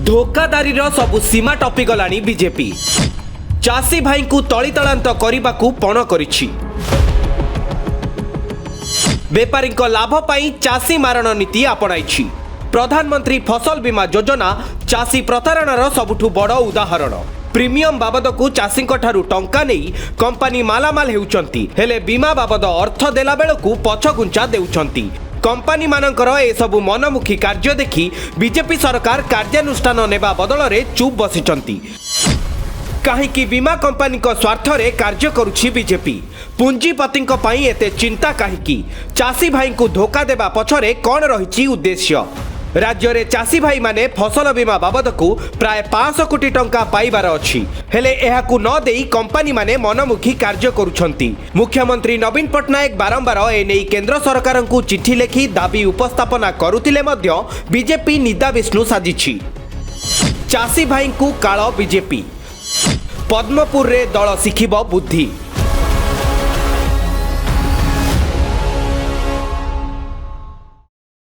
धोखादारीर सबु सीमा टपिगलानी बीजेपी। चाषी भाई को तलीतलांत करने को पण करिछि। बेपारी लाभ पाई चाषी मारण नीति आपणाइछि। प्रधानमंत्री फसल बीमा योजना चाषी प्रतारणार सबुठु बड़ उदाहरण। प्रीमियम बाबद को चाषी टंका नहीं कंपनी मालामाल हेउचंती, हेले बीमा बाबद अर्थ देला बेलकु पछगुंचा देउचंती। कंपनी मानकर ए सबु मनमुखी कार्य देखि बीजेपी सरकार कार्यानुष्ठान नेबा बदल रे चुप बसिचंती। काहेकि बीमा कंपनी को स्वार्थ रे कार्य करुछि बीजेपी। पुंजीपति पई एते चिंता काहेकि? चाषी भाई को धोखा देबा पछरे कोन रहिछि उद्देश्य? राज्य रे चाषी भाई माने फसल बीमा बाबद को प्राय 500 कोटी टंका पाइबार अछि, हेले एहाकु न देई कंपनी माने मनमुखी कार्य करुछंती। मुख्यमंत्री नवीन पटनायक बारंबार एने केंद्र सरकार को चिठी लेखि दाबी उपस्थापना करुतिले मध्य बीजेपी निदा विष्णु साजिछि। चाषी भाई को काळ बीजेपी। पद्मपुर रे दल शिखिब बुद्धि।